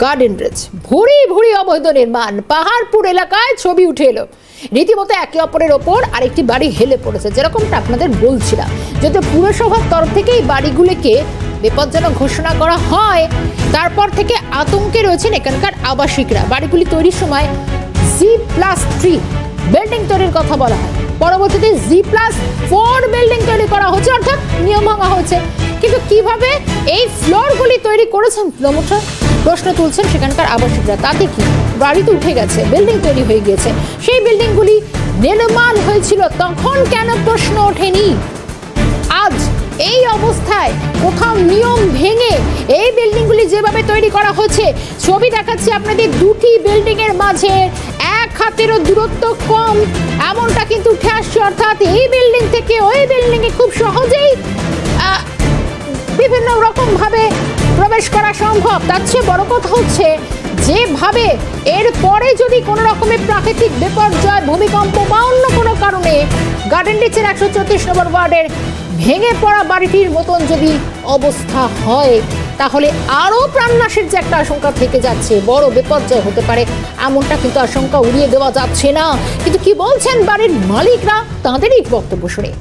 Garden rich, ভুরি ভুরি অবৈধ নির্মাণ, পাহাড়পুর এলাকায় ছবি উঠে এলো। রীতিমতো একে অপরের ওপর আরেকটি বাড়ি হেলে পড়েছে, যেরকমটা আপনাদের বলছিলাম। যদি পুরসভার তরফ থেকে এই বাড়িগুলিকে বিপজ্জনক ঘোষণা করা হয়, তারপর থেকে আতঙ্কে রয়েছেন এখানকার আবাসিকরা। বাড়িগুলি তৈরির সময় G+3 বিল্ডিং তৈরির কথা বলা হয়, পরবর্তীতে G+4 বিল্ডিং তৈরি করা হচ্ছে, অর্থাৎ নিয়ম ভাঙা হচ্ছে। কিন্তু কিভাবে এই ফ্লোরগুলি তৈরি করেছেন প্রমোটার, প্রশ্ন তুলছেন সেখানকার আবাসিকরা। তাতে কি বাড়ি তো উঠে গেছে, বিল্ডিং তৈরি হয়ে গিয়েছে, সেই বিল্ডিংগুলি নির্মাণ হয়েছিল তখন কেন প্রশ্ন ওঠেনি? আজ এই অবস্থায় কোথাও নিয়ম ভেঙে এই বিল্ডিংগুলি যেভাবে তৈরি করা হচ্ছে, ছবি দেখাচ্ছি আপনাদের, দুটি বিল্ডিং এর মাঝে এক হাতেরও দূরত্ব কম, এমনটা কিন্তু উঠে আসছে। অর্থাৎ এই বিল্ডিং থেকে ওই বিল্ডিং এ খুব সহজেই বিভিন্ন রকম ভাবে প্রবেশ করা সম্ভব। তার চেয়ে বড় কথা হচ্ছে যেভাবে এরপরে যদি কোনো রকমের প্রাকৃতিক বিপর্যয়, ভূমিকম্প বা অন্য কোনো কারণে গার্ডেন রিচের 134 নম্বর ওয়ার্ডের ভেঙে পড়া বাড়িটির মতন যদি অবস্থা হয়, তাহলে আরও প্রাণনাশের যে একটা আশঙ্কা থেকে যাচ্ছে, বড় বিপর্যয় হতে পারে, এমনটা কিন্তু আশঙ্কা উড়িয়ে দেওয়া যাচ্ছে না। কিন্তু কি বলছেন বাড়ির মালিকরা, তাঁদেরই বক্তব্য শুনে।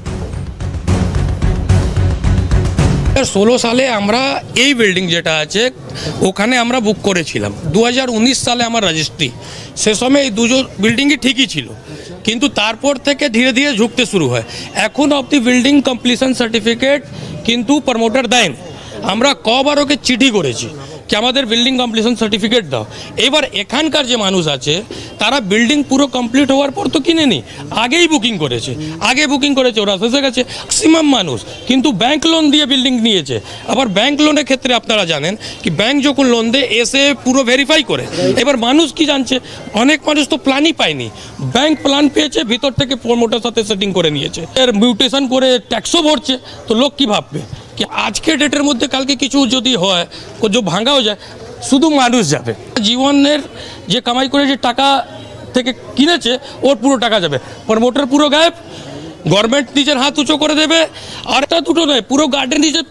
2016 সালে আমরা এই বিল্ডিং যেটা আছে ওখানে আমরা বুক করেছিলাম। 2019 সালে আমার রেজিস্ট্রি, সে সময় এই দুটো বিল্ডিংই ঠিকই ছিল, কিন্তু তারপর থেকে ধীরে ধীরে ঝুঁকতে শুরু হয়। এখন অবধি বিল্ডিং কমপ্লিশন সার্টিফিকেট কিন্তু প্রমোটার দেন। আমরা কবার ওকে চিঠি করেছি কি আমাদের বিল্ডিং কমপ্লিশন সার্টিফিকেট দাও। এবার এখানকার যে মানুষ আছে তারা বিল্ডিং পুরো কমপ্লিট হওয়ার পর তো কিনেনি, আগেই বুকিং করেছে, ওরা ফেসে গেছে ম্যাক্সিমাম মানুষ। কিন্তু ব্যাংক লোন দিয়ে বিল্ডিং নিয়েছে। আবার ব্যাংক লোনের ক্ষেত্রে আপনারা জানেন কি ব্যাংক যখন লোন দেয় এসে পুরো ভেরিফাই করে। এবার মানুষ কি জানছে, অনেক মানুষ তো প্ল্যানই পায়নি, ব্যাংক প্ল্যান পেয়েছে, ভিতর থেকে প্রমোটার সাথে সেটিং করে নিয়েছে, এর মিউটেশন করে ট্যাক্সও ভরছে। তো লোক কি ভাববে কি আজকে ডেটের মধ্যে কালকে কিছু যদি হয়, যে ভাঙাও যায়, শুধু মানুষ যাবে, জীবনের যে কামাই করে যে টাকা থেকে কিনেছে ওর পুরো টাকা যাবে, প্রমোটার পুরো গায়েব, গভর্নমেন্ট নিজের হাত উঁচু করে দেবে। আর তা দুটো নয়, পুরো গার্ডেন নিজে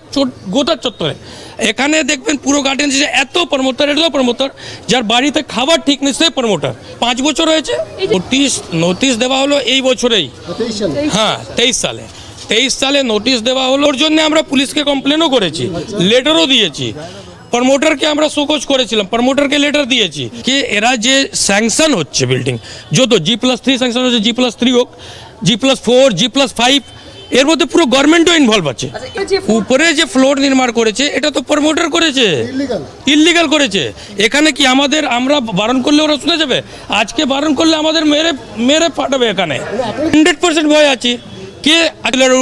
গোটা চত্বরে এখানে দেখবেন পুরো গার্ডেন নিজে এত প্রমোটার যার বাড়িতে খাবার ঠিক নেই সে প্রমোটার। 5 বছর হয়েছে, নোটিশ দেওয়া হলো এই বছরেই, হ্যাঁ 23 সালে নোটিশ দেওয়া হলো। ওর জন্য আমরা পুলিশকে কমপ্লেনও করেছি, লেটারও দিয়েছি, প্রমোটারকে আমরা শোকজ করেছিলাম, প্রমোটারকে লেটার দিয়েছি কি এরা যে স্যাংশন হচ্ছে বিল্ডিং, যত G+3 স্যাংশন হচ্ছে, G+3 হোক, G+4, G+5, এর মধ্যে পুরো গভর্নমেন্টও ইনভলভ আছে। উপরে যে ফ্লোর নির্মাণ করেছে এটা তো প্রমোটার করেছে, ইল্লিগাল করেছে। এখানে কি আমরা বারণ করলে ওরা শুনে যাবে? আজকে বারণ করলে আমাদের মেরে ফাটাবে। এখানে 100% ভয় আছে। কে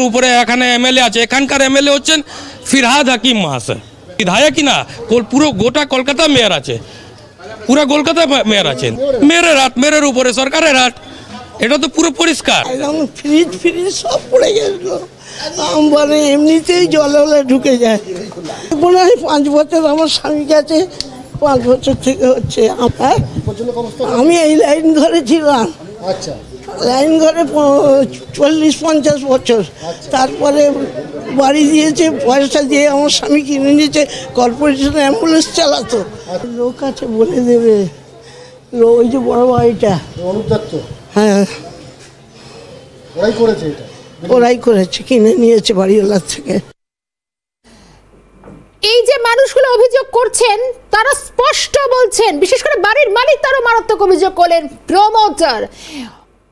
উপরে এখানে এমএলএ আছে, এখানকার এমএলএ হচ্ছেন ফিরহাদ হাকিম মহাশয়, বিধায়ক কি না, পুরো গোটা কলকাতা মেয়র আছে, পুরো কলকাতা মেয়র আছেন। মেয়রের উপরে সরকারের হাত, এটা তো পুরো পরিষ্কার। ফ্রিজ সব পড়ে গেছিল, মানে এমনিতেই জল হলে ঢুকে যায়। মনে হয় 5 বছর আমার স্বামী গেছে, 5 বছর থেকে হচ্ছে। আমি এই লাইন ঘরে ছিলাম, লাইন ঘরে 40-50 বছর। তারপরে বাড়ি দিয়েছে, পয়সা দিয়ে আমার স্বামী কিনে নিয়েছে, কর্পোরেশন অ্যাম্বুলেন্স চালাতো। লোক আছে বলে দেবে, ওই যে বড় বাড়িটা, হ্যাঁ ওরাই করেছে, কিনে নিয়েছে বাড়িওয়ালার থেকে। এই যে মানুষগুলো অভিযোগ করছেন তারা স্পষ্ট বলছেন, বিশেষ করে বাড়ির মালিক তারা মারাত্মক অভিযোগ করলেন প্রমোটার।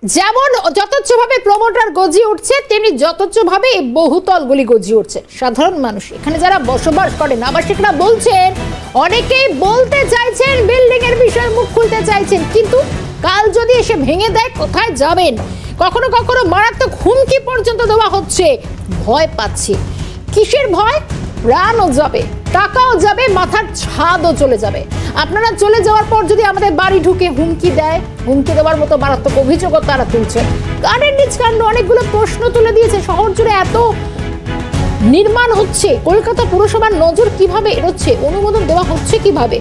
যেমন যথেচ্ছভাবে প্রমোটার গজিয়ে উঠছে, তেমনি যথেচ্ছভাবে এই বহুতলগুলি গজিয়ে উঠছে। সাধারণ মানুষ, এখানে যারা বসবাস করেন আবাসিকরা বলছেন, অনেকেই বলতে চাইছেন, বিল্ডিং এর বিষয়ে মুখ খুলতে চাইছেন, কিন্তু কাল যদি এসে ভেঙে দেয় কোথায় যাবেন? কখনো কখনো মারাত্মক হুমকি পর্যন্ত দেওয়া হচ্ছে। ভয় পাচ্ছি, কিসের ভয়? প্রাণও যাবে, টাকাও যাবে, মাথার ছাদও চলে যাবে। আপনারা চলে যাওয়ার পর যদি আমাদের বাড়ি ঢুকে হুমকি দেয়, হুমকি দেওয়ার মতো মারাত্মক অভিযোগও তারা তুলছে। গার্ডেন রিচ কাণ্ড অনেকগুলো প্রশ্ন তুলে দিয়েছে। শহর জুড়ে এত নির্মাণ হচ্ছে, কলকাতা পুরসভার নজর কিভাবে এড়োচ্ছে, অনুমোদন দেওয়া হচ্ছে কিভাবে?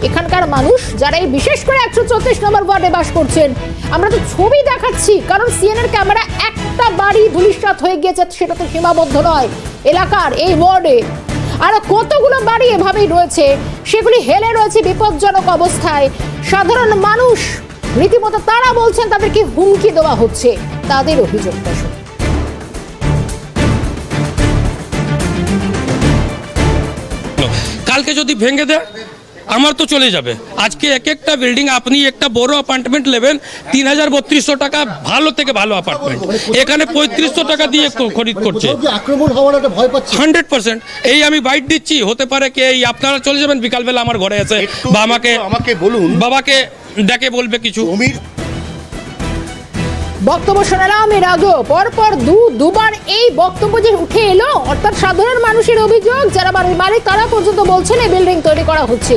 এখানকার মানুষ যারা এই বিশেষ করে 134 নম্বর ওয়ার্ডে বাস করছেন, আমরা তো ছবি দেখাচ্ছি, কারণ সিএনএর ক্যামেরা একটা বাড়ি ধূলিসাৎ হয়ে গিয়েছে, সেটা তো সীমাবদ্ধ নয়, এলাকার এই ওয়ার্ডে আর কতগুলো বাড়ি এভাবেই রয়েছে, সেগুলি হেলে রয়েছে বিপজ্জনক অবস্থায়। সাধারণ মানুষ রীতিমতো তারা বলছেন তাদেরকে হুমকি দেওয়া হচ্ছে, তাদের অভিযোগটা শুনুন। কালকে যদি ভেঙে দেয় আমার তো চলে যাবে। আজকে এক একটা বিল্ডিং, আপনি একটা বড় অ্যাপার্টমেন্ট নেবেন 3000-3200 টাকা, ভালো থেকে ভালো অ্যাপার্টমেন্ট, এখানে 3500 টাকা দিয়ে খরিদ করছে। আক্রমণ হওয়ার একটা ভয় পাচ্ছে 100%। এই আমি বাইট দিচ্ছি, হতে পারে কি এই আপনারা চলে যাবেন বিকালবেলা আমার ঘরে এসে, বা আমাকে বলুন, বাবাকে ডেকে বলবে কিছু। বক্তব্য শোনালাম এর আগেও, পরপর দুবার এই বক্তব্য যে উঠে এলো, অর্থাৎ সাধারণ মানুষের অভিযোগ, যারা বাড়ির মালিক তারা পর্যন্ত বলছেন এই বিল্ডিং তৈরি করা হচ্ছে।